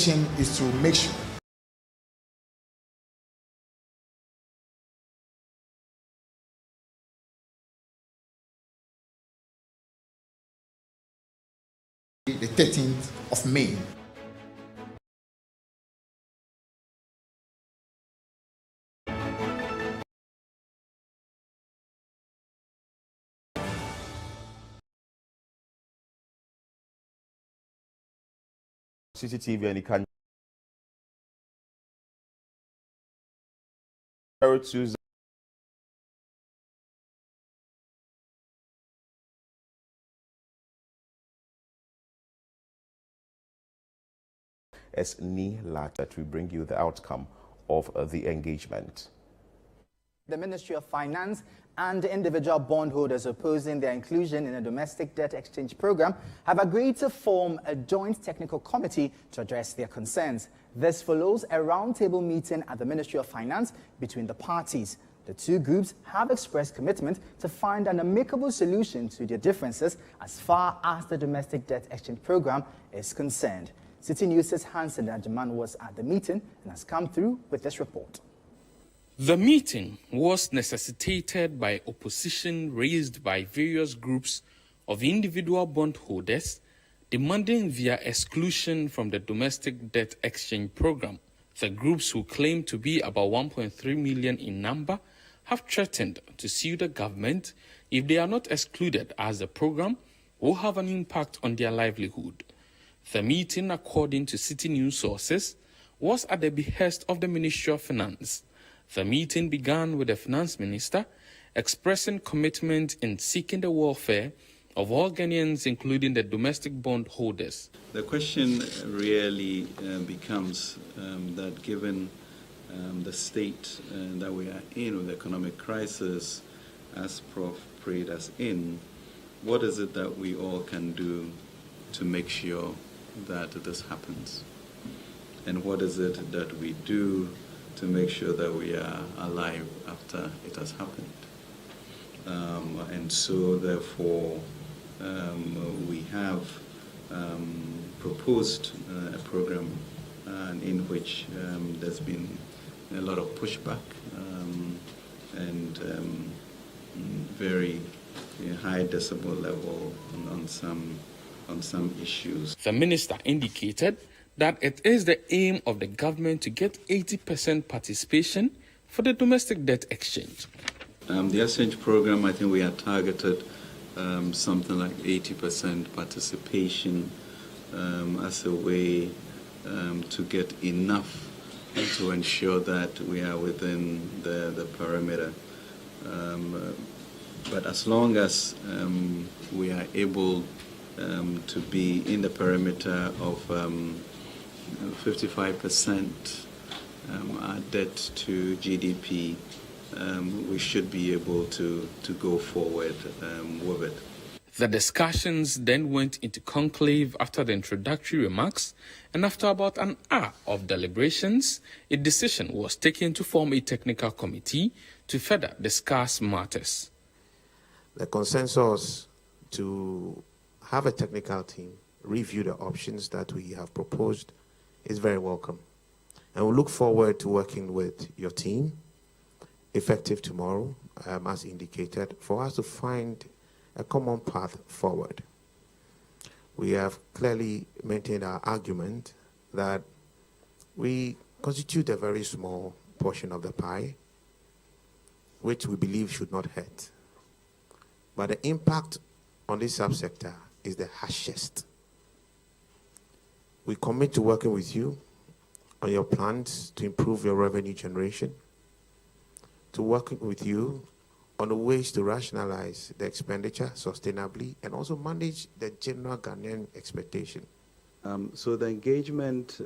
intention is to make sure the 13th of May. CCTV and you can choose as Larte that we bring you the outcome of the engagement. The Ministry of Finance and individual bondholders opposing their inclusion in a domestic debt exchange program have agreed to form a joint technical committee to address their concerns. This follows a roundtable meeting at the Ministry of Finance between the parties. The two groups have expressed commitment to find an amicable solution to their differences as far as the domestic debt exchange program is concerned. City News' Hansen Ajaman was at the meeting and has come through with this report. The meeting was necessitated by opposition raised by various groups of individual bondholders demanding their exclusion from the domestic debt exchange program. The groups, who claim to be about 1.3 million in number, have threatened to sue the government if they are not excluded, as the program will have an impact on their livelihood. The meeting, according to City News sources, was at the behest of the Ministry of Finance. The meeting began with the Finance Minister expressing commitment in seeking the welfare of all Ghanaians, including the domestic bond holders. The question really becomes that given the state that we are in with the economic crisis, as Prof. prayed us in, what is it that we all can do to make sure that this happens? And what is it that we do to make sure that we are alive after it has happened? And so, therefore, we have proposed a program in which there's been a lot of pushback and very high decibel level on some issues. The minister indicated that it is the aim of the government to get 80% participation for the domestic debt exchange. The exchange program, I think we had targeted something like 80% participation as a way to get enough to ensure that we are within the perimeter. But as long as we are able to be in the perimeter of 55% our debt to GDP, we should be able to go forward with it. The discussions then went into conclave after the introductory remarks, and after about an hour of deliberations, a decision was taken to form a technical committee to further discuss matters. The consensus to have a technical team review the options that we have proposed is very welcome. And we look forward to working with your team, effective tomorrow, as indicated, for us to find a common path forward. We have clearly maintained our argument that we constitute a very small portion of the pie, which we believe should not hurt. But the impact on this subsector is the harshest. We commit to working with you on your plans to improve your revenue generation, to working with you on the ways to rationalize the expenditure sustainably and also manage the general Ghanaian expectation. So the engagement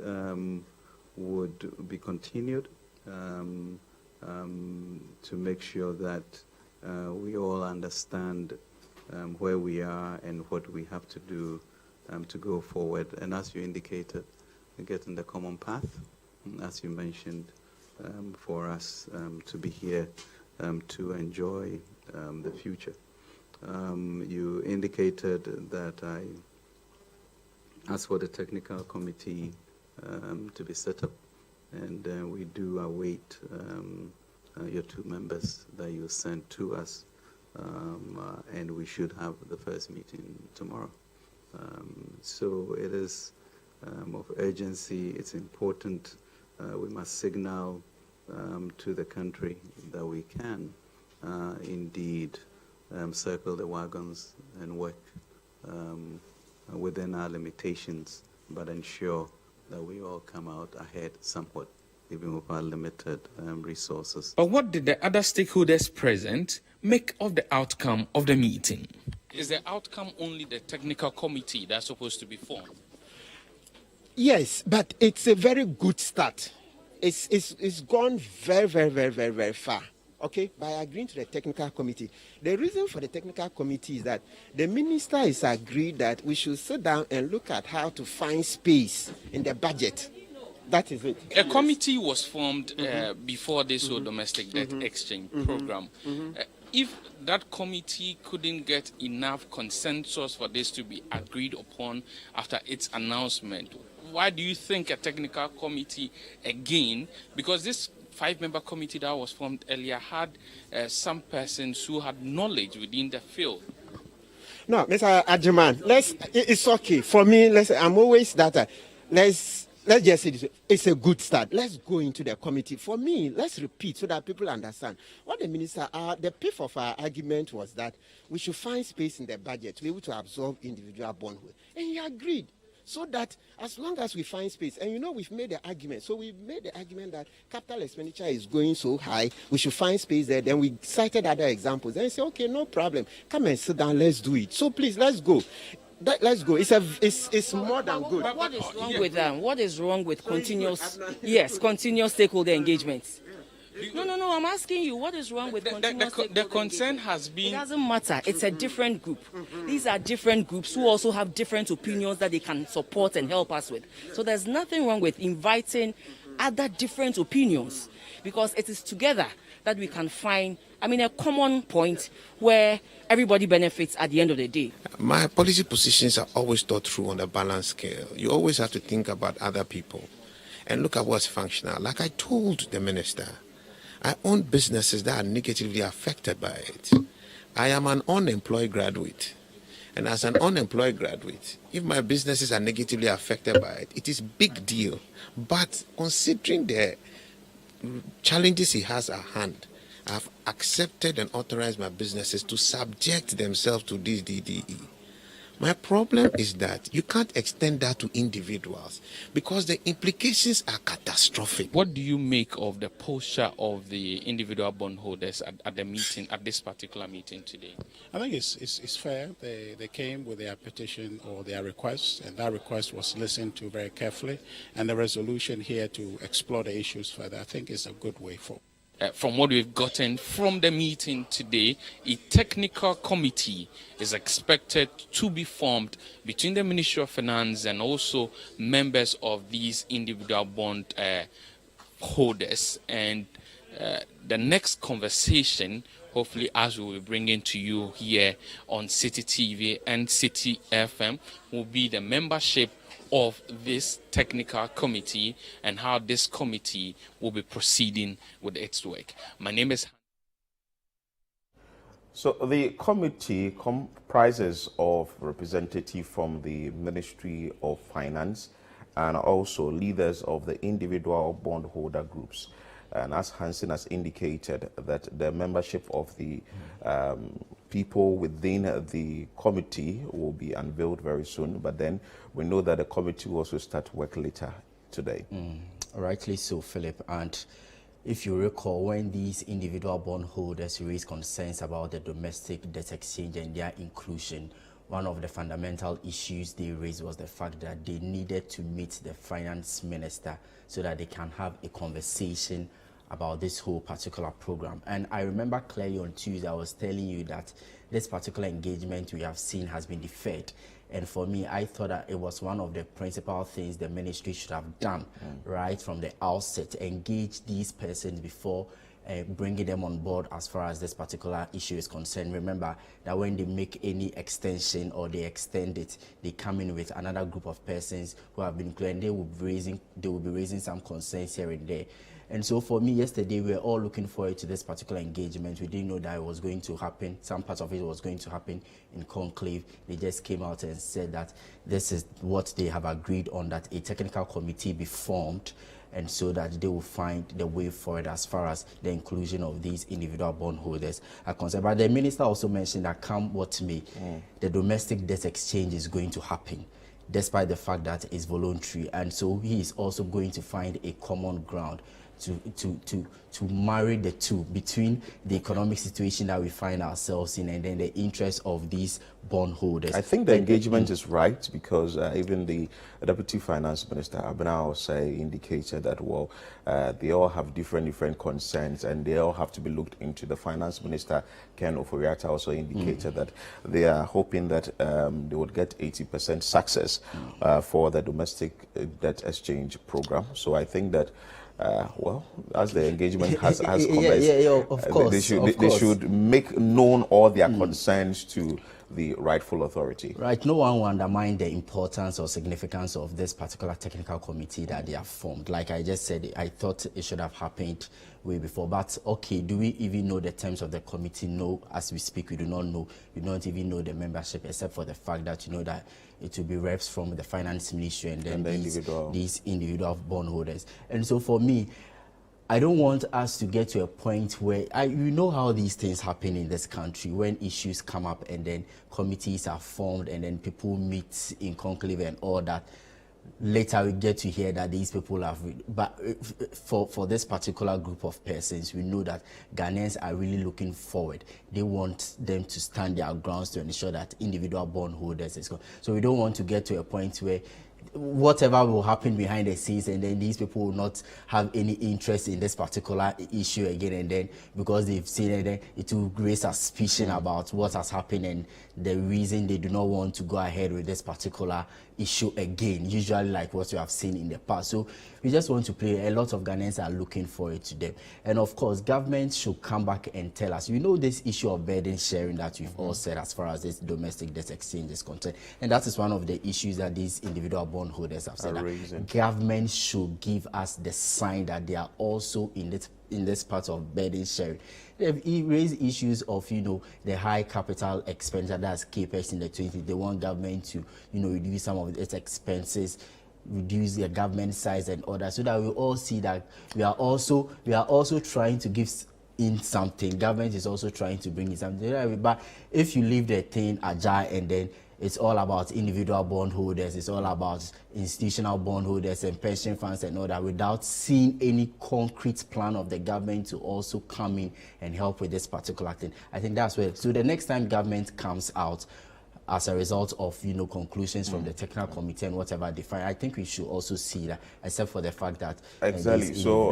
would be continued to make sure that we all understand where we are and what we have to do to go forward. And as you indicated, getting the common path, as you mentioned, for us to be here to enjoy the future. You indicated that I asked for the technical committee to be set up, and we do await your 2 members that you sent to us, and we should have the first meeting tomorrow. So it is of urgency. It's important. We must signal to the country that we can indeed circle the wagons and work within our limitations, but ensure that we all come out ahead somewhat, even with our limited resources. But what did the other stakeholders present make of the outcome of the meeting? Is the outcome only the technical committee that's supposed to be formed? Yes, but it's a very good start. It's gone very far. Okay, by agreeing to the technical committee. The reason for the technical committee is that the minister is agreed that we should sit down and look at how to find space in the budget. That is it. A committee was formed before this whole domestic debt exchange program. If that committee couldn't get enough consensus for this to be agreed upon after its announcement, why do you think a technical committee again? Because this 5-member committee that was formed earlier had some persons who had knowledge within the field. No, Mr. Ajiman, it's okay. For me, I'm always that. Let's just say this. It's a good start. Let's go into the committee. For me, let's repeat so that people understand. What the minister, the pith of our argument was that we should find space in the budget to be able to absorb individual bondholders. And he agreed. So that as long as we find space, and we've made the argument. So we made the argument that capital expenditure is going so high, we should find space there. Then we cited other examples. And say, okay, no problem. Come and sit down, let's do it. So please, let's go. Let's go. It's more than good. What is wrong with them? What is wrong with continuous stakeholder engagements? No, I'm asking you, what is wrong with continuous the concern has been... It doesn't matter. It's a different group. These are different groups who also have different opinions that they can support and help us with. So there's nothing wrong with inviting other different opinions, because it is together that we can find, a common point where everybody benefits at the end of the day. My policy positions are always thought through on a balanced scale. You always have to think about other people and look at what's functional. Like I told the minister, I own businesses that are negatively affected by it. I am an unemployed graduate. And as an unemployed graduate, if my businesses are negatively affected by it, it is a big deal. But considering the challenges he has at hand, I've accepted and authorized my businesses to subject themselves to this DDE. My problem is that you can't extend that to individuals because the implications are catastrophic. What do you make of the posture of the individual bondholders at the meeting, at this particular meeting today? I think it's fair. They came with their petition or their request, and that request was listened to very carefully. And the resolution here to explore the issues further, I think, is a good way forward. From what we've gotten from the meeting today, a technical committee is expected to be formed between the Ministry of Finance and also members of these individual bond holders. And the next conversation, hopefully, as we will bring it to you here on City TV and City FM, will be the membership of this technical committee and how this committee will be proceeding with its work. My name is... So the committee comprises of representatives from the Ministry of Finance and also leaders of the individual bondholder groups. And as Hansen has indicated, that the membership of the people within the committee will be unveiled very soon. But then we know that the committee will also start work later today. Rightly so, Philip. And if you recall, when these individual bondholders raised concerns about the domestic debt exchange and their inclusion, one of the fundamental issues they raised was the fact that they needed to meet the finance minister so that they can have a conversation about this whole particular program. And I remember clearly on Tuesday, I was telling you that this particular engagement we have seen has been deferred. And for me, I thought that it was one of the principal things the ministry should have done right from the outset, engage these persons before bringing them on board as far as this particular issue is concerned. Remember that when they make any extension or they extend it, they come in with another group of persons who have been included, and they will be raising some concerns here and there. And so for me, yesterday, we were all looking forward to this particular engagement. We didn't know that it was going to happen. Some part of it was going to happen in conclave. They just came out and said that this is what they have agreed on, that a technical committee be formed, and so that they will find the way forward as far as the inclusion of these individual bondholders are concerned. But the minister also mentioned that come what may, the domestic debt exchange is going to happen, despite the fact that it's voluntary. And so he is also going to find a common ground to marry the two, between the economic situation that we find ourselves in and then the interests of these bondholders. I think the engagement is right, because even the Deputy Finance Minister, Abena Osei, indicated that, well, they all have different concerns and they all have to be looked into. The Finance Minister, Ken Oforiatta, also indicated that they are hoping that they would get 80% success for the domestic debt exchange program. So I think that well, as the engagement has commenced, of course, they should make known all their concerns to the rightful authority. Right. No one will undermine the importance or significance of this particular technical committee that they have formed. Like I just said, I thought it should have happened way before. But okay, do we even know the terms of the committee? No, as we speak, we do not know. We don't even know the membership, except for the fact that you know that it will be reps from the finance ministry and then these individual bondholders. And so for me, I don't want us to get to a point where, you know how these things happen in this country, when issues come up and then committees are formed and then people meet in conclave and all that. Later we get to hear that these people have, but for this particular group of persons, we know that Ghanaians are really looking forward. They want them to stand their grounds to ensure that individual bondholders is going. So we don't want to get to a point where whatever will happen behind the scenes and then these people will not have any interest in this particular issue again, and then because they've seen it, then it will raise suspicion about what has happened and the reason they do not want to go ahead with this particular issue again, usually like what you have seen in the past. So we just want to play. A lot of Ghanaians are looking forward to them. And of course, government should come back and tell us, you know, this issue of burden sharing that we've all said as far as this domestic debt exchange is concerned. And that is one of the issues that these individual bondholders have said, that government should give us the sign that they are also in this part of burden sharing. They've raised issues of, you know, the high capital expenditure, that's capex in the 20s. They want government to, you know, reduce some of its expenses, reduce their government size and all that, so that we all see that we are also trying to give in something. Government is also trying to bring in something. But if you leave the thing agile and then it's all about individual bondholders, it's all about institutional bondholders and pension funds and all that, without seeing any concrete plan of the government to also come in and help with this particular thing. I think that's where, so the next time government comes out as a result of, you know, conclusions from the technical committee and whatever they find, I think we should also see that, except for the fact that exactly. So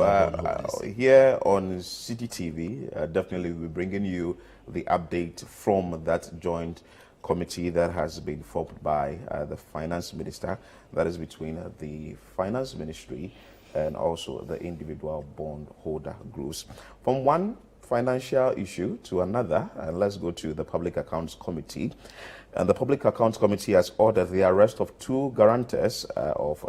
here on CTTV, definitely we're bringing you the update from that joint committee that has been formed by the finance minister, that is between the finance ministry and also the individual bondholder groups. From one financial issue to another, let's go to the Public Accounts Committee. And the Public Accounts Committee has ordered the arrest of two guarantors of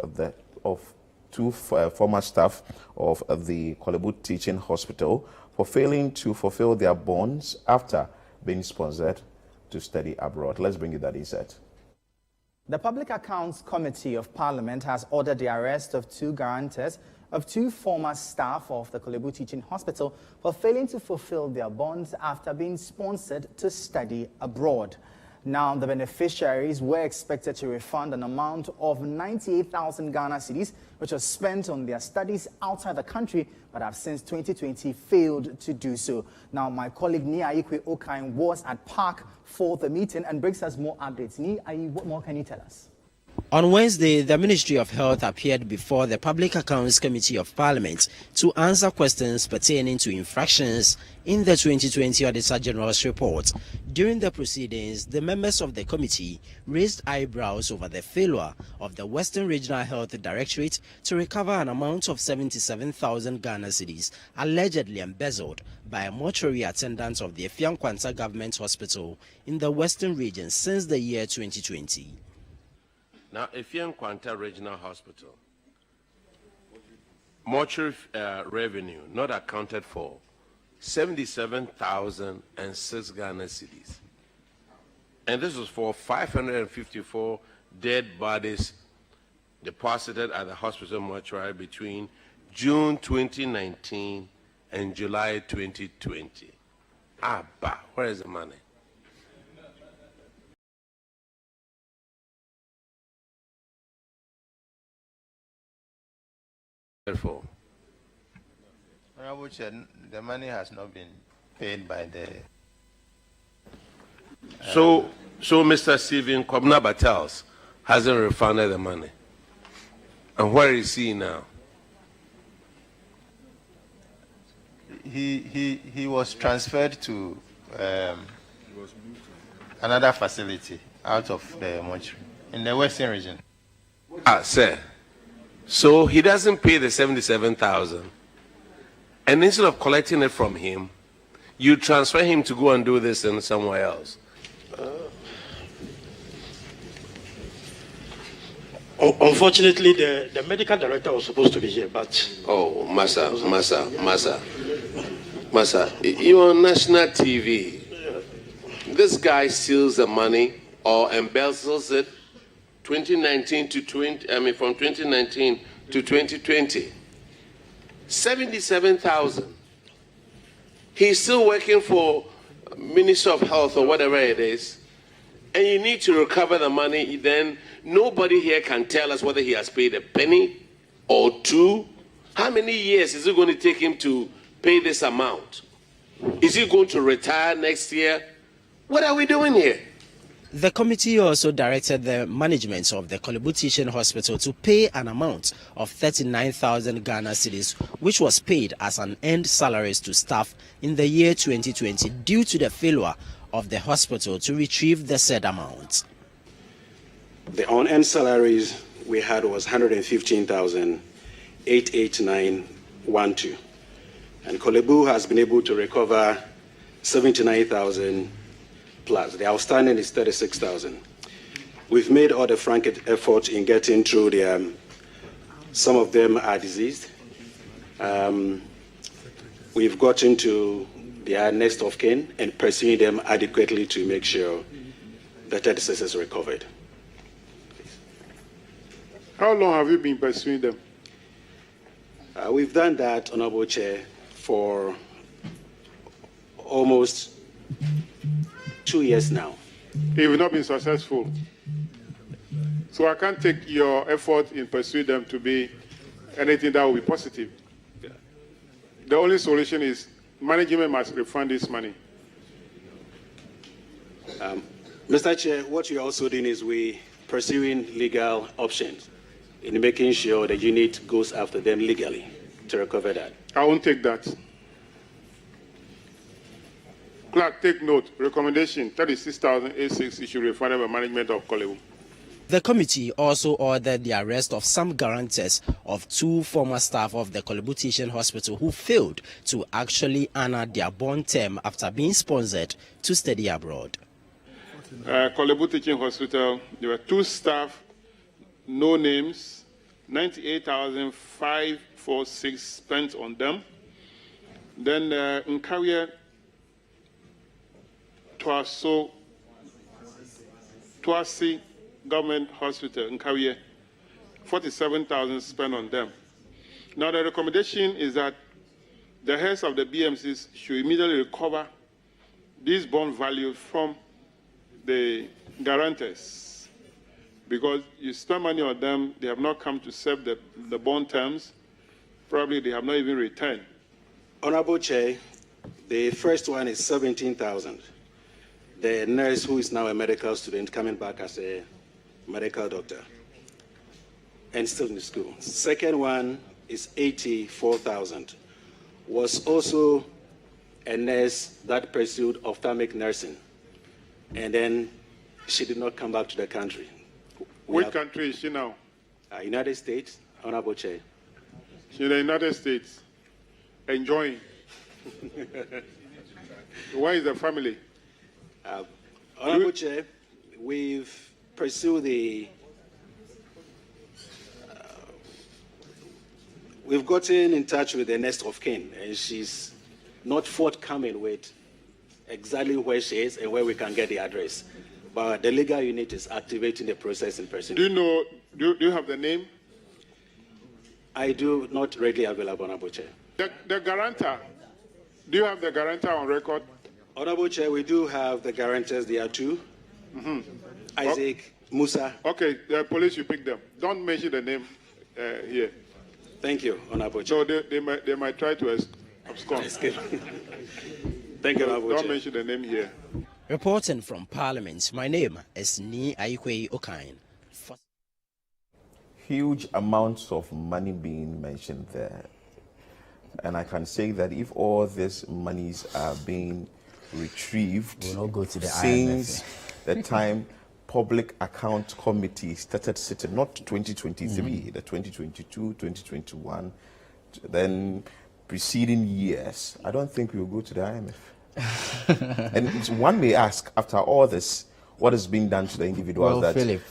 two former staff of the Kolebu Teaching Hospital for failing to fulfill their bonds after being sponsored to study abroad. Let's bring you that insight. The Public Accounts Committee of Parliament has ordered the arrest of two guarantors of two former staff of the Kolebu Teaching Hospital for failing to fulfill their bonds after being sponsored to study abroad. Now, the beneficiaries were expected to refund an amount of 98,000 Ghana cedis, which was spent on their studies outside the country, but have since 2020 failed to do so. Now, my colleague Nia Ikwe Okain was at Park for the meeting and brings us more updates. Nia, what more can you tell us? On Wednesday, the Ministry of Health appeared before the Public Accounts Committee of Parliament to answer questions pertaining to infractions in the 2020 Auditor General's report. During the proceedings, the members of the committee raised eyebrows over the failure of the Western Regional Health Directorate to recover an amount of 77,000 Ghana cedis allegedly embezzled by a mortuary attendant of the Efiankwanta Government Hospital in the Western region since the year 2020. Now, Efiankwanta Regional Hospital, mortuary revenue not accounted for, 77,006 Ghana cedis. And this was for 554 dead bodies deposited at the hospital mortuary between June 2019 and July 2020. Abba, where is the money? Therefore, Honorable Chair, the money has not been paid by the. So Mr. Stephen Kobna Batals hasn't refunded the money. And where is he now? He was transferred to another facility out of the mortuary in the Western region. Ah, sir. So he doesn't pay the 77,000, and instead of collecting it from him, you transfer him to go and do this in somewhere else. Unfortunately, the medical director was supposed to be here, but... Oh, Massa, you're on national TV. This guy steals the money or embezzles it 2019 to 20, from 2019 to 2020. 77,000. He's still working for Ministry of Health or whatever it is, and you need to recover the money. Then nobody here can tell us whether he has paid a penny or two. How many years is it going to take him to pay this amount? Is he going to retire next year? What are we doing here? The committee also directed the management of the Kolebu Teaching Hospital to pay an amount of 39,000 Ghana cedis, which was paid as an earned salaries to staff in the year 2020 due to the failure of the hospital to retrieve the said amount. The unearned salaries we had was 115,889.12, and Kolebu has been able to recover 79,000 plus. The outstanding is 36,000. We've made all the frank effort in getting through the. Some of them are diseased. We've gotten to their next of kin and pursuing them adequately to make sure the 36 is recovered. How long have you been pursuing them? We've done that, Honorable Chair, for almost 2 years now. You've not been successful. So I can't take your effort in pursuing them to be anything that will be positive. The only solution is management must refund this money. Mr. Chair, what we're also doing is we pursuing legal options in making sure the unit goes after them legally to recover that. I won't take that. Clerk, take note. Recommendation 36,086 should be refunded by management of Kolebu. The committee also ordered the arrest of some guarantors of 2 former staff of the Kolebu Teaching Hospital who failed to actually honor their bond term after being sponsored to study abroad. Kolebu Teaching Hospital, there were 2 staff, no names, 98,546 spent on them. Then in Korea, Tuasi Government Hospital in Korea, 47,000 spent on them. Now the recommendation is that the heads of the BMCs should immediately recover these bond values from the guarantors, because you spend money on them, they have not come to serve the bond terms, probably they have not even returned. Honorable Chair, the first one is 17,000. The nurse who is now a medical student coming back as a medical doctor. and still in school. Second one is 84,000. Was also a nurse that pursued ophthalmic nursing, and then she did not come back to the country. Which country is she now? United States, Honorable Chair. She's in the United States, enjoying. Where is the family? Honorable Chair, we've pursued we've gotten in touch with the next of kin, and she's not forthcoming with exactly where she is and where we can get the address. But the legal unit is activating the process in person. Do you know, do you have the name? I do, not readily available, Honorable Chair. The guarantor, do you have the guarantor on record? Honorable Chair, we do have the guarantors. There are two. Isaac, Musa. Okay, the police, you pick them. Don't mention the name here. Thank you, Honorable Chair. So they might try to abscond. Thank you, Honorable Chair. Don't mention the name here. Reporting from Parliament, my name is Ni Aikwe Okain. Huge amounts of money being mentioned there. And I can say that if all these monies are being retrieved we'll not go to the since IMF. the time Public Account Committee started sitting, not 2023, the 2022, 2021, then preceding years, I don't think we'll go to the IMF. And one may ask, after all this, what is being done to the individuals that Philip,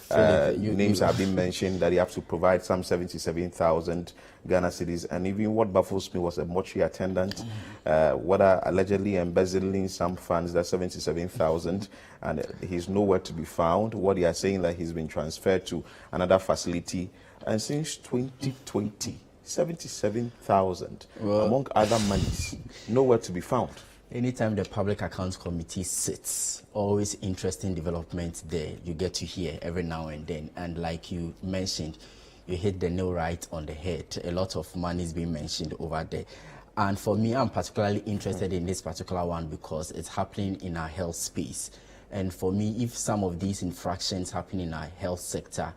names have been mentioned, that you have to provide some 77,000 Ghana cedis, and even what baffles me was a mortuary attendant, whether allegedly embezzling some funds, that's 77,000, and he's nowhere to be found. What they are saying that he's been transferred to another facility, and since 2020, 77,000, among other monies, nowhere to be found. Anytime the Public Accounts Committee sits, always interesting developments there you get to hear every now and then. And like you mentioned, you hit the nail right on the head. A lot of money is being mentioned over there. And for me, I'm particularly interested in this particular one because it's happening in our health space. And for me, if some of these infractions happen in our health sector,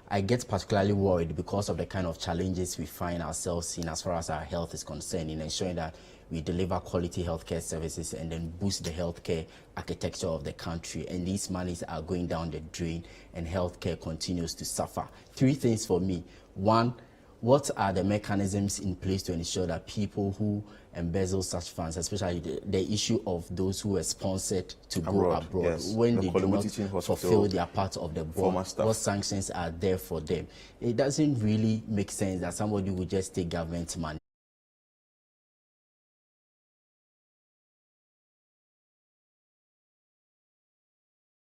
I get particularly worried because of the kind of challenges we find ourselves in as far as our health is concerned, in ensuring that we deliver quality healthcare services and then boost the healthcare architecture of the country. And these monies are going down the drain and healthcare continues to suffer. Three things for me. One, what are the mechanisms in place to ensure that people who embezzle such funds, especially the issue of those who are sponsored to go abroad, yes, when they do not fulfill their part of the bond, what sanctions are there for them? It doesn't really make sense that somebody would just take government money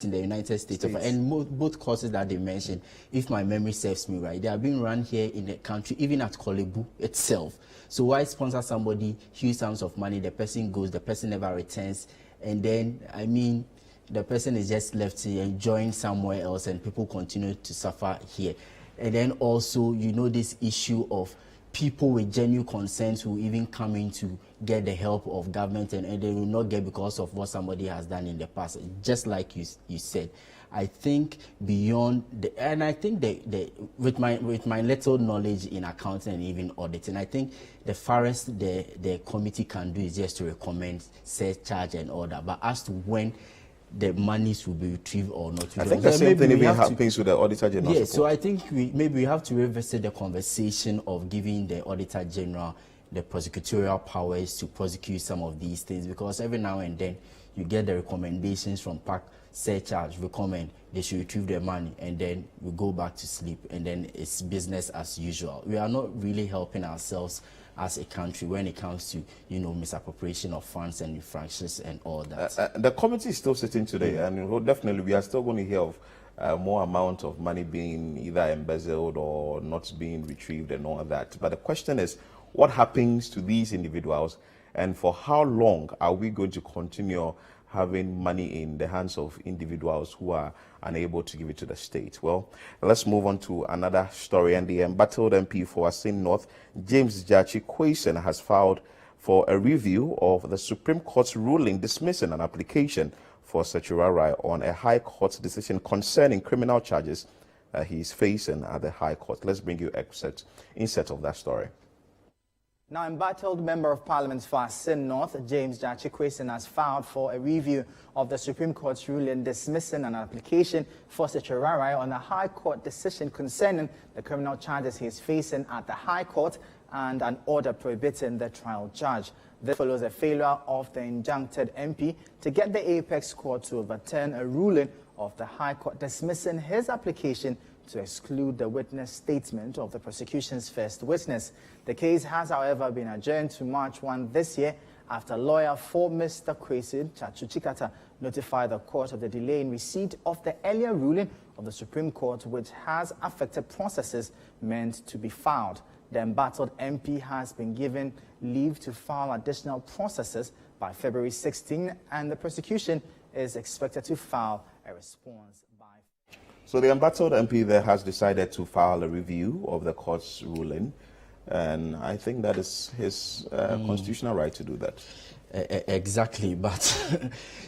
in the United States. And both courses that they mentioned, if my memory serves me right, they are being run here in the country, even at Kolebu itself. So why sponsor somebody huge sums of money, the person goes, the person never returns, and then, I mean, the person is just left enjoying somewhere else and people continue to suffer here. And then also, you know, this issue of people with genuine concerns who even come in to get the help of government and they will not get because of what somebody has done in the past. Just like you said, I think beyond the, and I think with my little knowledge in accounting and even auditing, I think the farthest the committee can do is just to recommend surcharge and all that. But as to when the monies will be retrieved or not. I think the same thing even happens with the Auditor General. Yes, so I think maybe we have to revisit the conversation of giving the Auditor General the prosecutorial powers to prosecute some of these things, because every now and then you get the recommendations from PAC, surcharge, recommend they should retrieve their money, and then we go back to sleep, and then it's business as usual. We are not really helping ourselves as a country when it comes to, you know, misappropriation of funds and infractions and all that. The committee is still sitting today, and definitely we are still going to hear of more amount of money being either embezzled or not being retrieved and all that. But the question is, what happens to these individuals, and for how long are we going to continue having money in the hands of individuals who are unable to give it to the state? Well, let's move on to another story. And the embattled MP for Asin North, James Jachi Kwesen, has filed for a review of the Supreme Court's ruling dismissing an application for certiorari on a High Court decision concerning criminal charges he is facing at the High Court. Let's bring you inset of that story. Now, embattled Member of Parliament for Asin North, James Jachikwesin, has filed for a review of the Supreme Court's ruling dismissing an application for Sechurarai on a High Court decision concerning the criminal charges he is facing at the High Court and an order prohibiting the trial charge. This follows a failure of the injuncted MP to get the Apex Court to overturn a ruling of the High Court dismissing his application to exclude the witness statement of the prosecution's first witness. The case has, however, been adjourned to March 1 this year after lawyer for Mr. Kwesin, Chachuchikata, notified the court of the delay in receipt of the earlier ruling of the Supreme Court, which has affected processes meant to be filed. The embattled MP has been given leave to file additional processes by February 16, and the prosecution is expected to file a response by... So the embattled MP there has decided to file a review of the court's ruling, and I think that is his constitutional right to do that. Exactly, but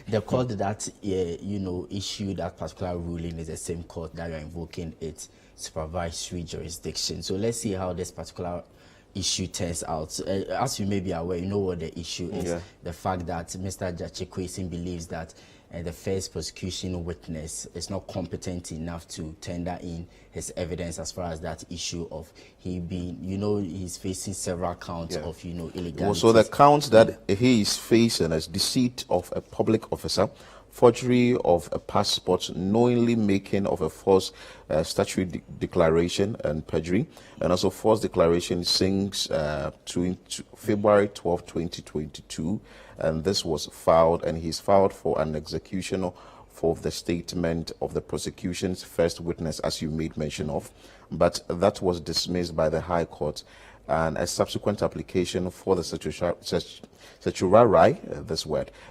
the court that issued that particular ruling is the same court that you're invoking its supervisory jurisdiction. So let's see how this particular issue turns out. As you may be aware, you know what the issue is. Yeah. The fact that Mr. Jachikwesin believes that the first prosecution witness is not competent enough to tender in his evidence as far as that issue of he being, he's facing several counts of, illegality. So the counts that he is facing is deceit of a public officer, forgery of a passport, knowingly making of a false statutory declaration and perjury, and also false declaration since to February 12, 2022, and this was filed, and he's filed for an execution for the statement of the prosecution's first witness, as you made mention of, but that was dismissed by the High Court, and a subsequent application for the Sechurarai,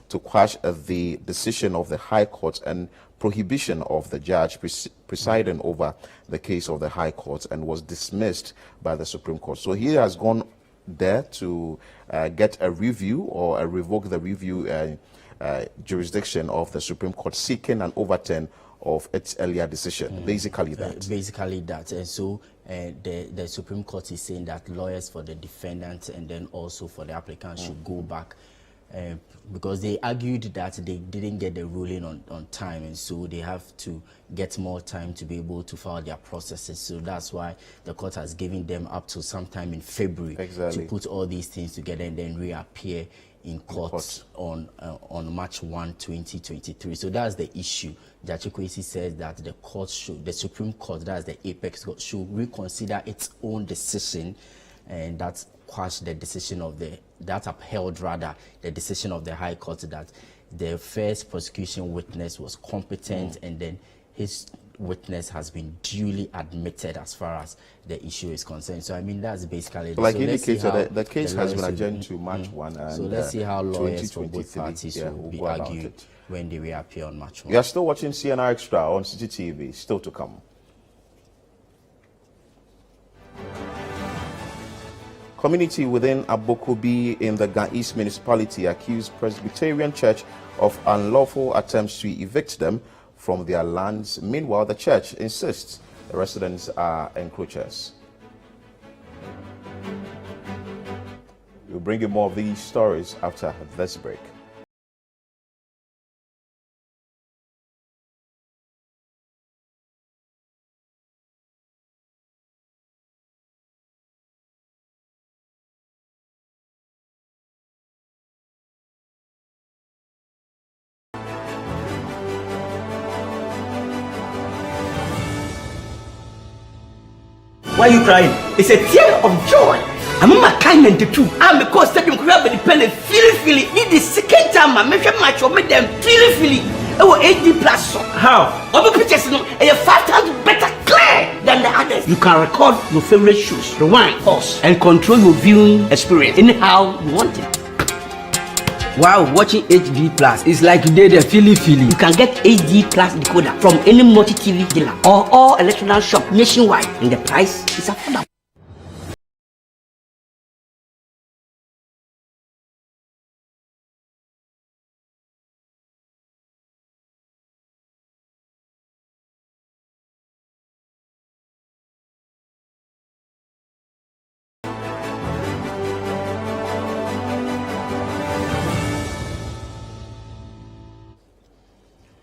to quash the decision of the High Court and prohibition of the judge presiding over the case of the High Court, and was dismissed by the Supreme Court. So he has gone there to get a review or revoke the review jurisdiction of the Supreme Court, seeking an overturn of its earlier decision. Basically that. Basically that. And so the Supreme Court is saying that lawyers for the defendant and then also for the applicant should go back because they argued that they didn't get the ruling on time, and so they have to get more time to be able to file their processes. So that's why the court has given them up to sometime in February to put all these things together and then reappear in court on March 1, 2023. So that's the issue. Jachikwesin says that the Supreme Court, that's the Apex Court, should reconsider its own decision, and that's quashed the decision of that upheld rather the decision of the High Court that the first prosecution witness was competent, and then his witness has been duly admitted as far as the issue is concerned. So I mean that's basically like indicated. The case has been adjourned to March 1, and so let's see how lawyers from both parties will be arguing when they reappear on March 1. You are still watching CNR Extra on CCTV. Still to come. Community within Abokobi in the Ga East municipality accused Presbyterian Church of unlawful attempts to evict them from their lands. Meanwhile, the church insists the residents are encroachers. We'll bring you more of these stories after this break. Why are you crying? It's a tear of joy. I'm on my kind 92. I'm a coach stadium crab independent. Feel. Need the second time I mention match or make them feel. Oh, 80 plus. How? Other pictures no, 5 times better clear than the others. You can record your favorite shows, rewind, pause, and control your viewing experience anyhow you want it. Wow, watching HD Plus is like you did a Philly. You can get HD Plus decoder from any multi-TV dealer or all electronic shop nationwide, and the price is affordable.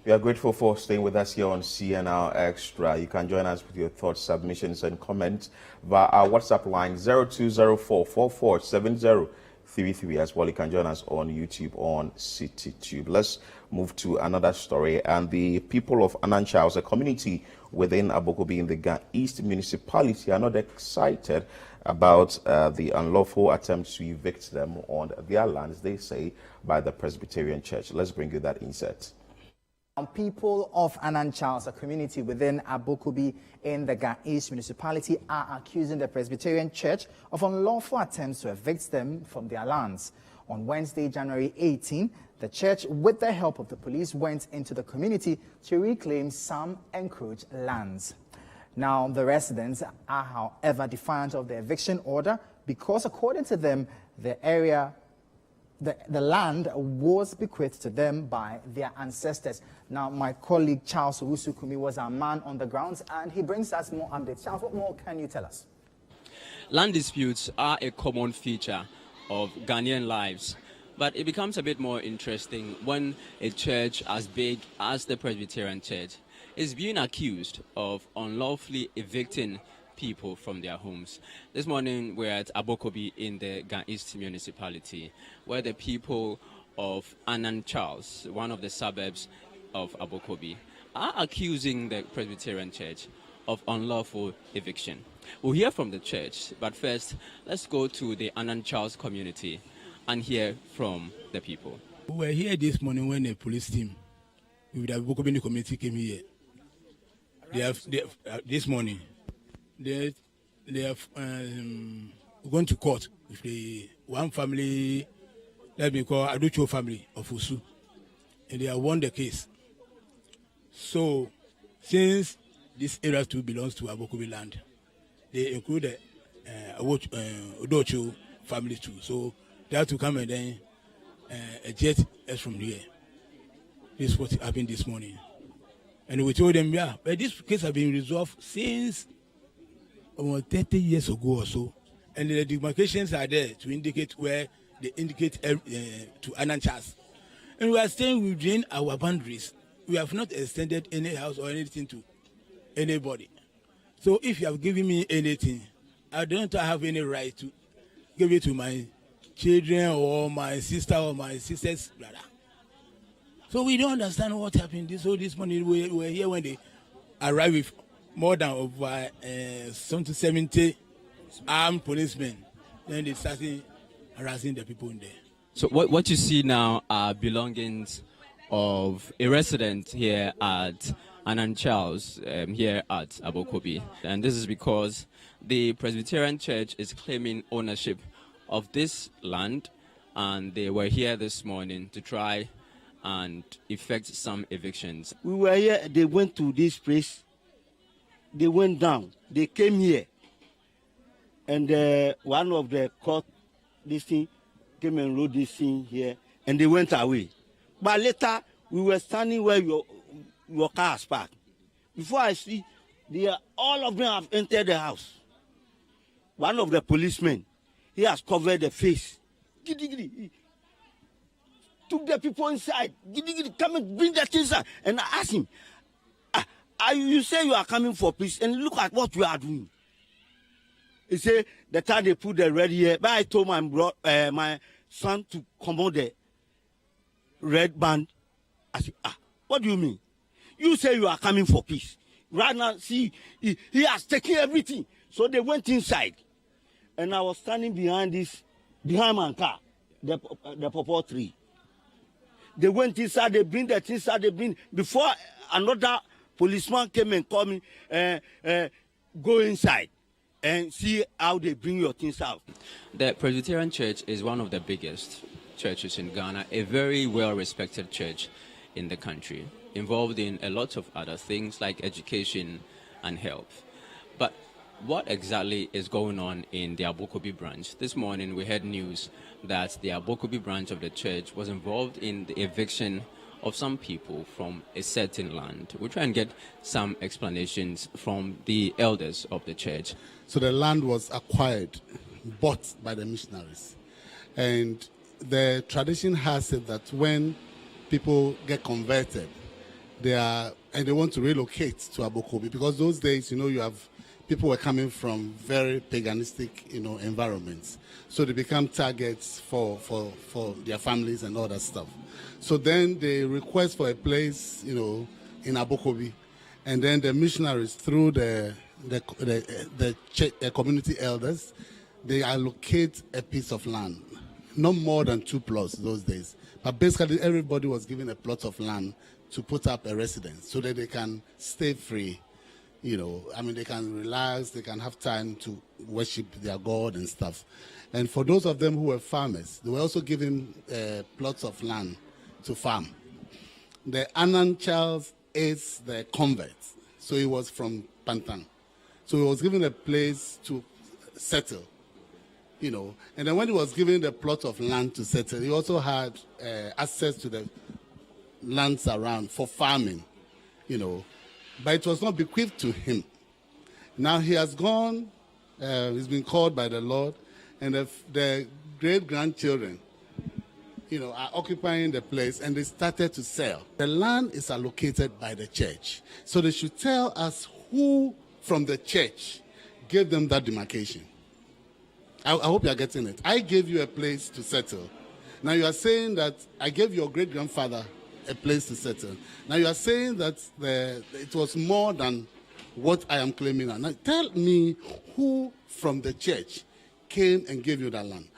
We are grateful for staying with us here on CNR Extra. You can join us with your thoughts, submissions, and comments via our WhatsApp line 0204447033. As well, you can join us on YouTube on CityTube. Let's move to another story. And the people of Ananchals, a community within Abokobi in the Ga East municipality, are not excited about the unlawful attempt to evict them on their lands, they say, by the Presbyterian Church. Let's bring you that insert. People of Ananchals, a community within Abokobi in the Ga East municipality, are accusing the Presbyterian Church of unlawful attempts to evict them from their lands. On Wednesday, January 18, the church, with the help of the police, went into the community to reclaim some encroached lands. Now, the residents are, however, defiant of the eviction order because, according to them, the land was bequeathed to them by their ancestors. Now, my colleague Charles Owusukumi was our man on the grounds, and he brings us more updates. Charles, what more can you tell us? Land disputes are a common feature of Ghanaian lives, but it becomes a bit more interesting when a church as big as the Presbyterian Church is being accused of unlawfully evicting people from their homes. This morning we're at Abokobi in the Ga East municipality, where the people of Ananchals, one of the suburbs of Abokobi, are accusing the Presbyterian Church of unlawful eviction. We'll hear from the church, but first let's go to the Ananchals community and hear from the people. We were here this morning when a police team with the Abokobi community came here. This morning they have gone to court with the one family that we call Aducho family of Usu, and they have won the case. So, since this area too belongs to Abokobi land, they include Odocho family too. So they have to come and then a jet is from here. This is what happened this morning. And we told them, yeah, but this case has been resolved since about 30 years ago or so. And the demarcations are there to indicate where they indicate to Ananchals. And we are staying within our boundaries. We have not extended any house or anything to anybody. So if you have given me anything, I don't have any right to give it to my children or my sister or my sister's brother. So we don't understand what happened. This morning we were here when they arrived with more than over 70 armed policemen. Then they started harassing the people in there. So what you see now are belongings of a resident here at Ananchals, here at Abokobi. And this is because the Presbyterian Church is claiming ownership of this land, and they were here this morning to try and effect some evictions. We were here, they went to this place, they went down, they came here, and one of the court, this thing, came and wrote this thing here, and they went away. But later, we were standing where your car is parked. Before I see, all of them have entered the house. One of the policemen, he has covered the face. He took the people inside. Come and bring the things out. And I asked him, you say you are coming for peace, and look at what you are doing. He said, the time they put the red here, but I told my son to come on the red band. I said, what do you mean? You say you are coming for peace. Right now, see, he has taken everything. So they went inside. And I was standing behind my car, the pawpaw tree. They went inside, they bring the things out, before another policeman came and called me, go inside and see how they bring your things out. The Presbyterian Church is one of the biggest churches in Ghana, a very well-respected church in the country, involved in a lot of other things like education and health. But what exactly is going on in the Abokobi branch? This morning we heard news that the Abokobi branch of the church was involved in the eviction of some people from a certain land. We'll try and get some explanations from the elders of the church. So the land was acquired, bought by the missionaries. And the tradition has it that when people get converted, and they want to relocate to Abokobi, because those days, you have people were coming from very paganistic, environments. So they become targets for their families and all that stuff. So then they request for a place, in Abokobi, and then the missionaries, through the community elders, they allocate a piece of land, not more than 2 plots those days. But basically, everybody was given a plot of land to put up a residence so that they can stay free. They can relax, they can have time to worship their God and stuff. And for those of them who were farmers, they were also given plots of land to farm. The Anan Charles is the convert, so he was from Pantang. So he was given a place to settle, And then when he was given the plot of land to settle, he also had access to the lands around for farming, But it was not bequeathed to him. Now he has gone, he's been called by the Lord, and the great-grandchildren, are occupying the place, and they started to sell. The land is allocated by the church. So they should tell us who from the church gave them that demarcation. I hope you are getting it. I gave you a place to settle. Now you are saying that I gave your great-grandfather a place to settle. Now you are saying that it was more than what I am claiming now. Now tell me who from the church came and gave you that land.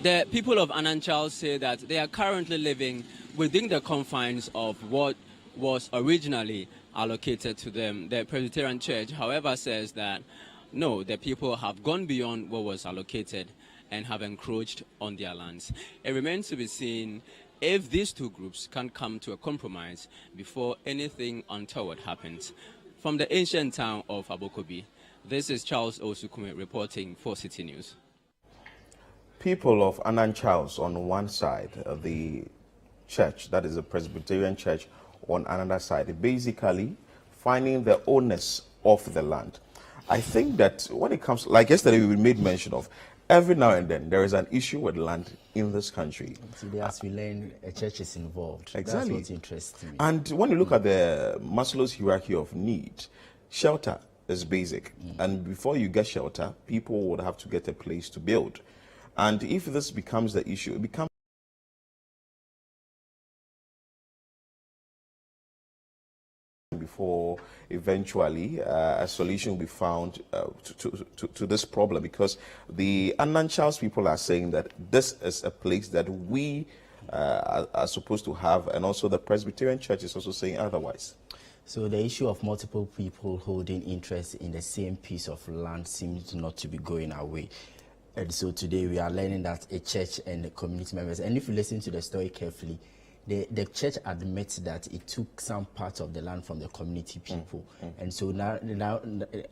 The people of Ananchal say that they are currently living within the confines of what was originally allocated to them. The Presbyterian Church, however, says that no, the people have gone beyond what was allocated and have encroached on their lands. It remains to be seen if these two groups can come to a compromise before anything untoward happens. From the ancient town of Abokobi, this is Charles Osukume reporting for City News. People of Anan Charles on one side, the church, that is the Presbyterian Church, on another side, basically finding the owners of the land. I think that when it comes, like yesterday we made mention of, every now and then there is an issue with land in this country. Today, as we learn, a church is involved. Exactly. That's what interests me. And when you look at the Maslow's hierarchy of need, shelter is basic. And before you get shelter, people would have to get a place to build. And if this becomes the issue, it becomes before eventually a solution will be found to this problem, because the Ananchals people are saying that this is a place that we are supposed to have, and also the Presbyterian Church is also saying otherwise. So the issue of multiple people holding interest in the same piece of land seems not to be going away. And so today we are learning that a church and the community members, and if you listen to the story carefully, the church admits that it took some part of the land from the community people. And so now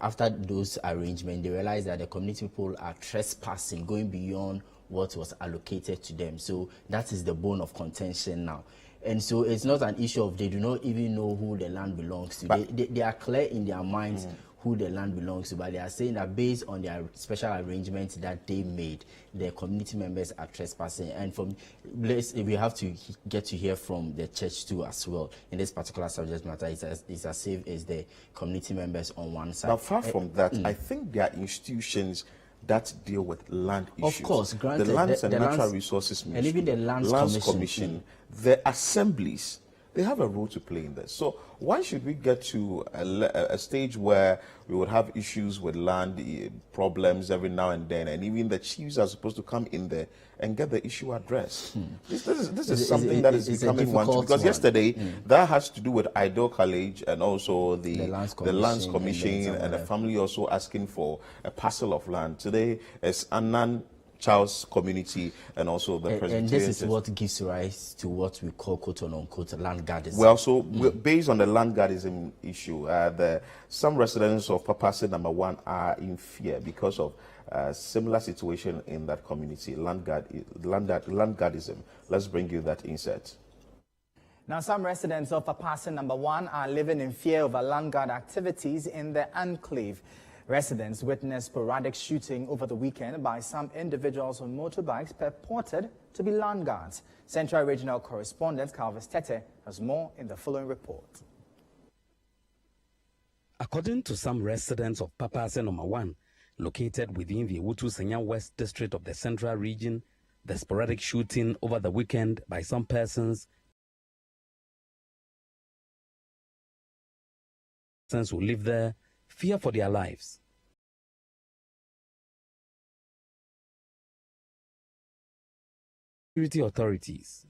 after those arrangements, they realize that the community people are trespassing, going beyond what was allocated to them. So that is the bone of contention now. And so it's not an issue of they do not even know who the land belongs to. They are clear in their minds who the land belongs to, but they are saying that based on their special arrangements that they made, the community members are trespassing. And we have to get to hear from the church too as well in this particular subject matter. It's as if it's the community members on one side. But far from that, I think there are institutions that deal with land issues. Of course, granted, the Lands and Natural Resources Ministry, and even the Lands Commission, the assemblies, they have a role to play in this. So why should we get to a stage where we would have issues with land problems every now and then, and even the chiefs are supposed to come in there and get the issue addressed? This is something that is becoming one. Because yesterday, that has to do with Idol College and also the Lands Commission and the family also asking for a parcel of land. Today, it's Anan Charles community and also the Presbyterian. And this is what gives rise to what we call quote-unquote land guardism. Well, so based on the land guardism issue, some residents of Papase number 1 are in fear because of similar situation in that community, land guardism. Let's bring you that insert. Now, some residents of Papase number 1 are living in fear over land guard activities in the enclave. Residents witnessed sporadic shooting over the weekend by some individuals on motorbikes purported to be land guards. Central Regional Correspondent Calvis Tete has more in the following report. According to some residents of Papase No. 1, located within the Wutu-Senya West district of the Central Region, the sporadic shooting over the weekend by some persons who live there fear for their lives. Security authorities.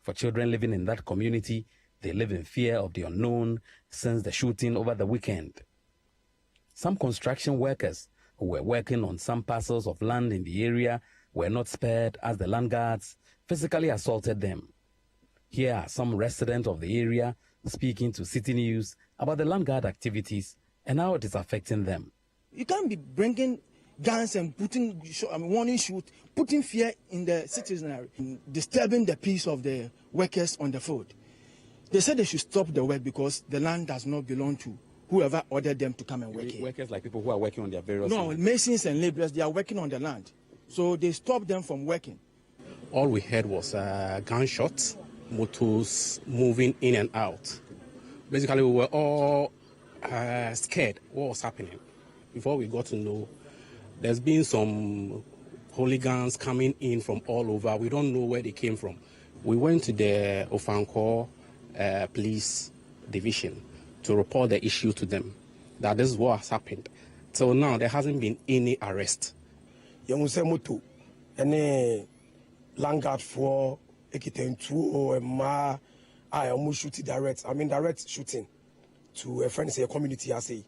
For children living in that community, they live in fear of the unknown since the shooting over the weekend. Some construction workers who were working on some parcels of land in the area were not spared as the land guards physically assaulted them. Here are some residents of the area speaking to City News about the land guard activities and how it is affecting them. You can't be bringing guns and putting warning shoot, putting fear in the citizenry, disturbing the peace of the workers on the field. They said they should stop the work because the land does not belong to whoever ordered them to come and work here. Workers like people who are working on their various No, lands. masons and laborers, they are working on the land. So they stopped them from working. All we heard was gunshots, motors moving in and out. Basically, we were all scared what was happening. Before we got to know, there's been some hooligans coming in from all over. We don't know where they came from. We went to the Ofanko police division to report the issue to them, that this is what has happened. Till now, there hasn't been any arrest. Moto, any Langard for Ekitentu Ma, I almost shoot direct. I mean direct shooting to a friend say a community. I say,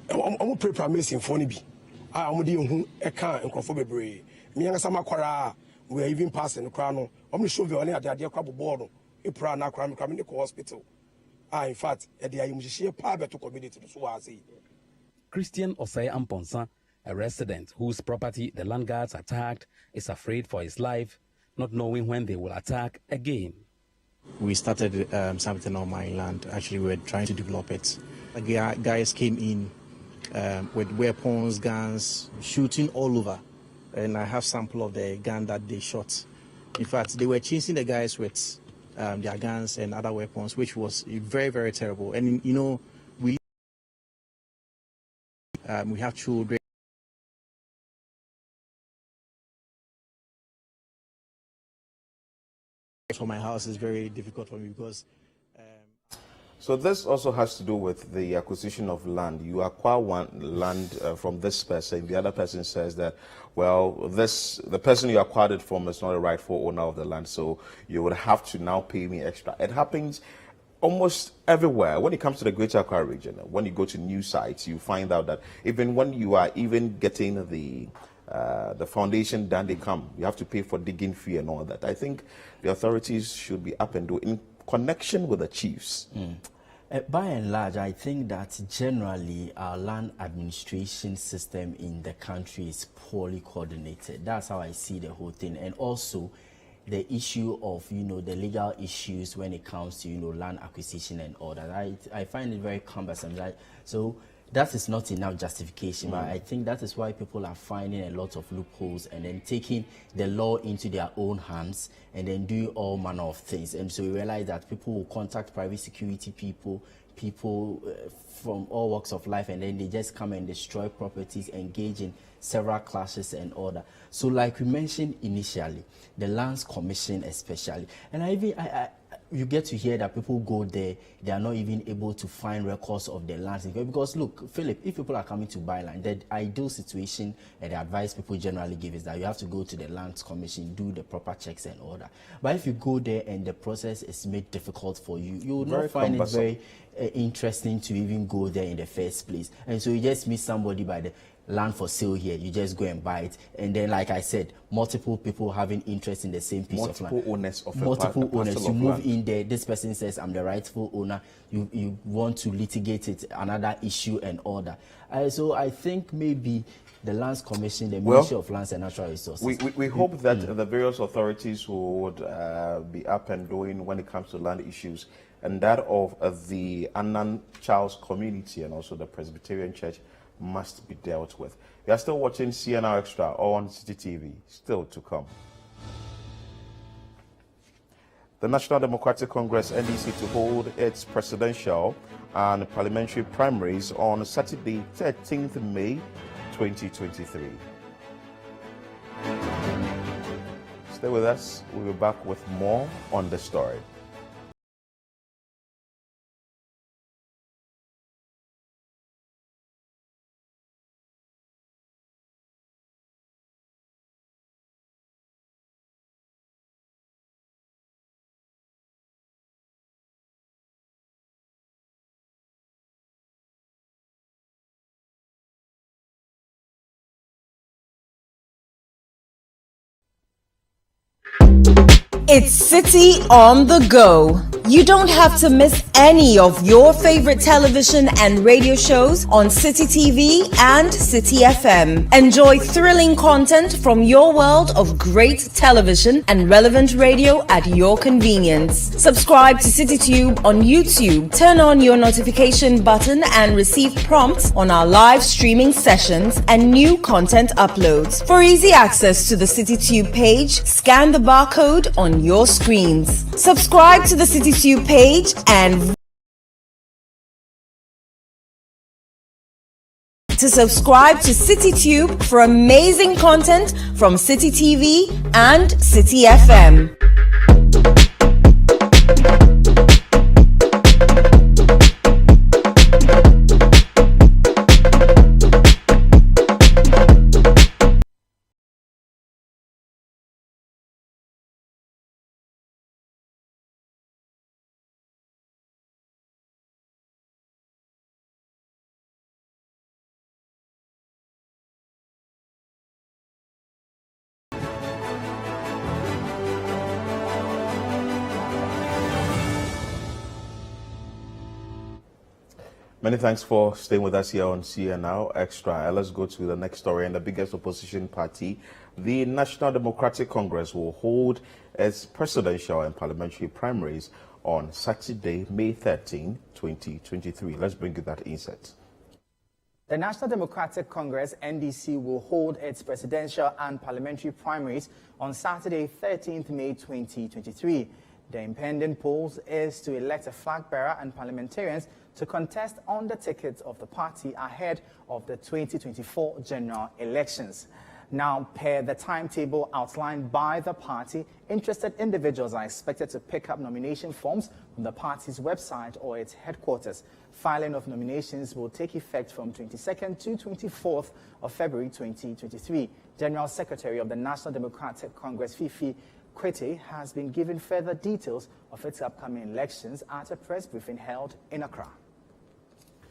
I'm prepare me symphony be. I am the who a car and conform me. Me and some aquara, we are even passing the crown. I'm sure you only at the idea crab board. A prana crime coming to hospital. In fact, at the IMG power to community to Swazi. Christian Osei Amponsa, a resident whose property the land guards attacked, is afraid for his life, not knowing when they will attack again. We started something on my land. Actually, we were trying to develop it. Guys came in with weapons, guns, shooting all over. And I have sample of the gun that they shot. In fact, they were chasing the guys with their guns and other weapons, which was very, very terrible. And, you know, we have children. For my house is very difficult for me because... So this also has to do with the acquisition of land. You acquire one land from this person. The other person says that, well, the person you acquired it from is not a rightful owner of the land, so you would have to now pay me extra. It happens almost everywhere. When it comes to the Greater Accra region, when you go to new sites, you find out that even when you are even getting the foundation done, you have to pay for digging fee and all that. I think the authorities should be up and do in connection with the chiefs. By and large, I think that generally our land administration system in the country is poorly coordinated. That's how I see the whole thing. And also the issue of, you know, the legal issues when it comes to, you know, land acquisition and all that. I find it very cumbersome. Right? So that is not enough justification, but I think that is why people are finding a lot of loopholes and then taking the law into their own hands and then doing all manner of things. And so we realize that people will contact private security people from all walks of life, and then they just come and destroy properties, engage in several clashes and all that. So like we mentioned initially, the Lands Commission especially, and you get to hear that people go there, they are not even able to find records of their lands. Because look, Philip, if people are coming to buy land, the ideal situation and the advice people generally give is that you have to go to the Lands Commission, do the proper checks and all that. But if you go there and the process is made difficult for you, you will not find it very interesting to even go there in the first place. And so you just meet somebody by the land for sale here, you just go and buy it, and then like I said, multiple people having interest in the same piece of land. Multiple owners, you move in there, this person says I'm the rightful owner, you want to litigate it, another issue and all that. So I think maybe the Lands Commission, the Ministry of Lands and Natural Resources. We hope that the various authorities would be up and doing when it comes to land issues, and that of the Annan Charles community and also the Presbyterian Church must be dealt with. You are still watching CNR Extra on City TV. Still to come. the National Democratic Congress NDC to hold its presidential and parliamentary primaries on Saturday, 13th May 2023. Stay with us. We'll be back with more on the story. It's City on the Go. You don't have to miss any of your favorite television and radio shows on City TV and City FM. Enjoy thrilling content from your world of great television and relevant radio at your convenience. Subscribe to CityTube on YouTube. Turn on your notification button and receive prompts on our live streaming sessions and new content uploads. For easy access to the CityTube page, scan the barcode on your screens. Subscribe to the CityTube page and to subscribe to CityTube for amazing content from City TV and City FM. Many thanks for staying with us here on CNR Extra. Let's go to the next story. And the biggest opposition party, the National Democratic Congress, will hold its presidential and parliamentary primaries on Saturday, May 13, 2023. Let's bring you that insert. The National Democratic Congress, NDC, will hold its presidential and parliamentary primaries on Saturday, 13th May 2023. The impending polls is to elect a flag bearer and parliamentarians to contest on the tickets of the party ahead of the 2024 general elections. Now, per the timetable outlined by the party, interested individuals are expected to pick up nomination forms from the party's website or its headquarters. Filing of nominations will take effect from 22nd to 24th of February 2023. General Secretary of the National Democratic Congress, Fifi Kwete, has been given further details of its upcoming elections at a press briefing held in Accra.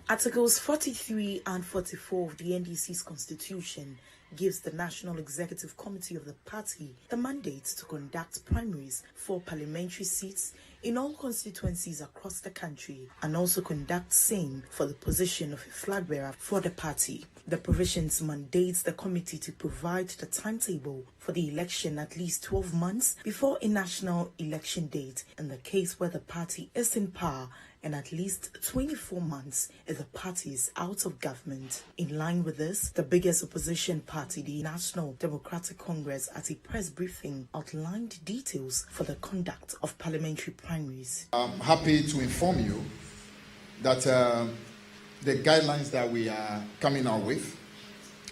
Articles 43 and 44 of the NDC's constitution gives the National Executive Committee of the party the mandate to conduct primaries for parliamentary seats in all constituencies across the country and also conduct same for the position of a flag bearer for the party. The provisions mandates the committee to provide the timetable for the election at least 12 months before a national election date in the case where the party is in power and at least 24 months if the party is out of government. In line with this, the biggest opposition party, the National Democratic Congress, at a press briefing outlined details for the conduct of parliamentary primaries. I'm happy to inform you that the guidelines that we are coming out with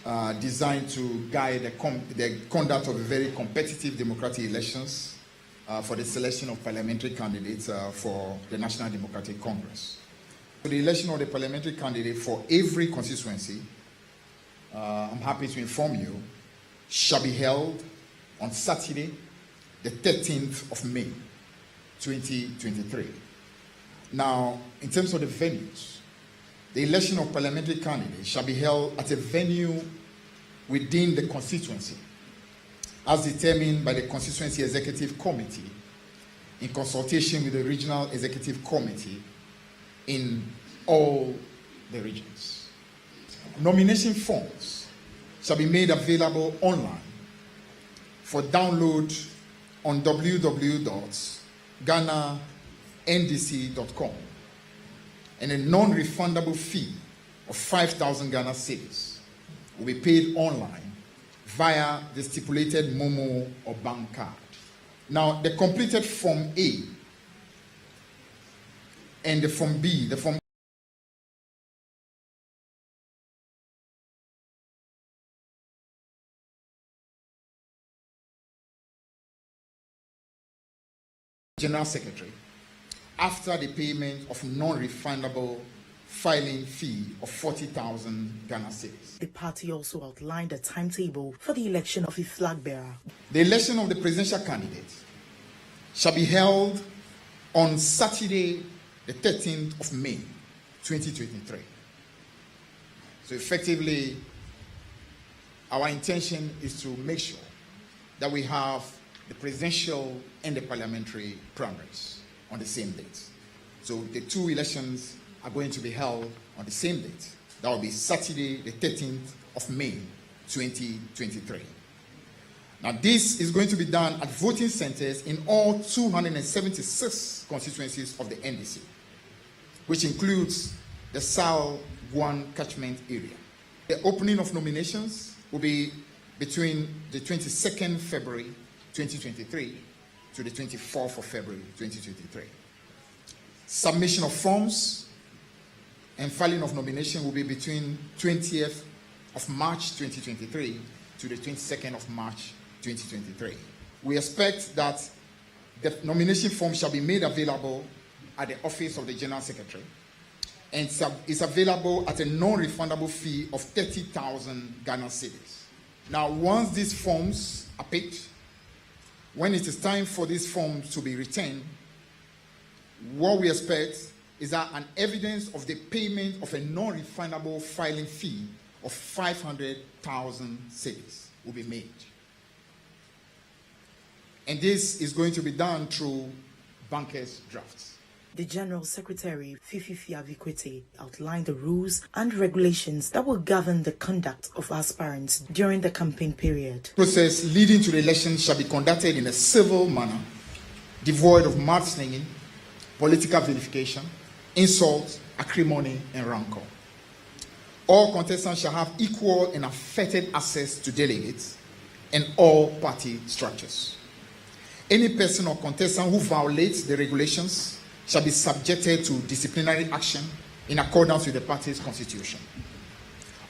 are designed to guide the conduct of very competitive democratic elections for the selection of parliamentary candidates for the National Democratic Congress. So the election of the parliamentary candidate for every constituency, I'm happy to inform you, shall be held on Saturday, the 13th of May, 2023. Now, in terms of the venues, the election of parliamentary candidates shall be held at a venue within the constituency, as determined by the Constituency Executive Committee in consultation with the Regional Executive Committee in all the regions. Nomination forms shall be made available online for download on www.ghanandc.com, and a non-refundable fee of 5,000 Ghana cedis will be paid online via the stipulated Momo or bank card. Now, the completed Form A and the Form B, the Form General Secretary after the payment of non-refundable filing fee of 40,000 Ghana cedis. The party also outlined a timetable for the election of a flag bearer. The election of the presidential candidate shall be held on Saturday, the 13th of May, 2023. So effectively, our intention is to make sure that we have the presidential and the parliamentary primaries on the same date. So the two elections are going to be held on the same date. That will be Saturday, the 13th of May, 2023. Now, this is going to be done at voting centers in all 276 constituencies of the NDC, which includes the South Guan catchment area. The opening of nominations will be between the 22nd February 2023 to the 24th of February 2023. Submission of forms and filing of nomination will be between 20th of March 2023 to the 22nd of March 2023. We expect that the nomination form shall be made available at the office of the General Secretary and is available at a non-refundable fee of 30,000 Ghana cedis. Now, once these forms are picked, when it is time for these forms to be returned, what we expect is that an evidence of the payment of a non-refundable filing fee of 500,000 cedis will be made. And this is going to be done through bankers' drafts. The General Secretary, Fifi Avikwete, outlined the rules and regulations that will govern the conduct of aspirants during the campaign period. The process leading to the election shall be conducted in a civil manner, devoid of mudslinging, political vilification, insult, acrimony, and rancor. All contestants shall have equal and unfettered access to delegates and all party structures. Any person or contestant who violates the regulations shall be subjected to disciplinary action in accordance with the party's constitution.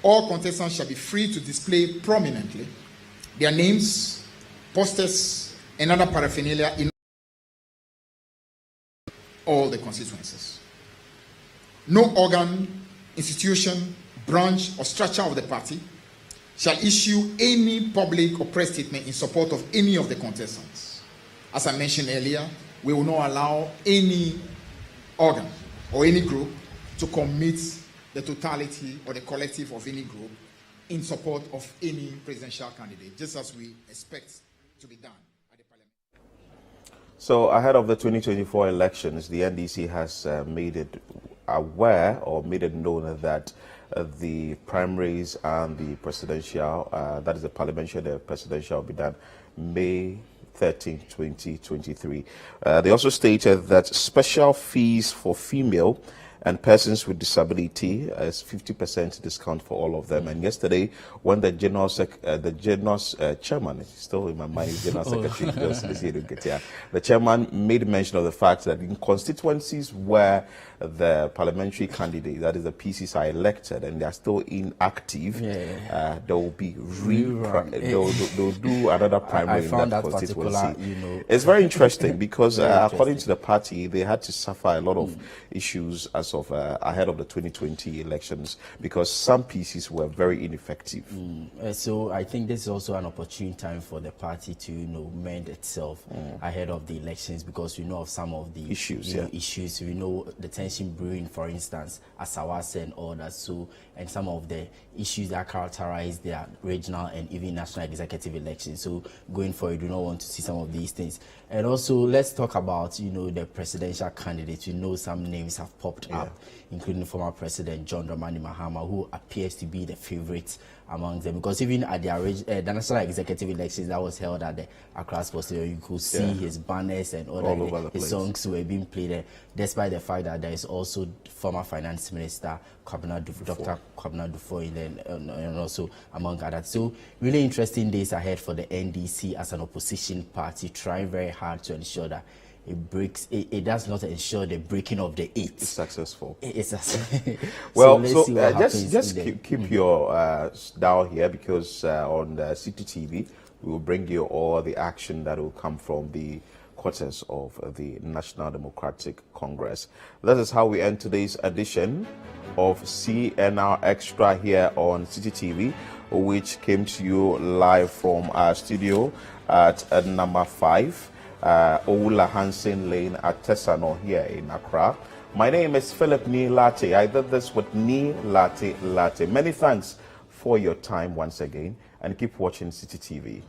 All contestants shall be free to display prominently their names, posters, and other paraphernalia in all the constituencies. No organ, institution, branch, or structure of the party shall issue any public or press statement in support of any of the contestants. As I mentioned earlier, we will not allow any organ or any group to commit the totality or the collective of any group in support of any presidential candidate, just as we expect to be done at the parliament. So ahead of the 2024 elections, the NDC has made it aware or made it known that the primaries and the presidential, that is the parliamentary and the presidential, will be done May 13, 2023. They also stated that special fees for female and persons with disability is 50% discount for all of them. And yesterday, when the chairman, it's still in my mind, General Secretary, the chairman made mention of the fact that in constituencies where the parliamentary candidate, that is the PCs, are elected and they are still inactive, there will be they'll do another primary in that constituency. It's very interesting because according to the party, they had to suffer a lot of issues as of ahead of the 2020 elections because some PCs were very ineffective. So I think this is also an opportune time for the party to mend itself ahead of the elections, because we know of some of the issues. We know the tension brewing, for instance, Asawase and all that. So, and some of the issues that characterize their regional and even national executive elections. So going forward, we don't want to see some of these things. And also, let's talk about the presidential candidates. We know some names have popped up, including former President John Dramani Mahama, who appears to be the favorite among them, because even at the national executive elections that was held at the Accra Sports Stadium, you could see his banners and his songs were being played there, despite the fact that there is also former finance minister Dr. Kwabena Dufo and also among others. So really interesting days ahead for the NDC as an opposition party, trying very hard to ensure that it does not ensure the breaking of the eight. It's successful. It's well, just keep your dial here, because on the CTTV we will bring you all the action that will come from the quarters of the National Democratic Congress. That is how we end today's edition of CNR Extra here on CTTV, which came to you live from our studio at number 5. Oula Hansen Lane at Tesano here in Accra. My name is Philip Ni Larte. I did this with Ni Larte. Many thanks for your time once again, and keep watching CTTV.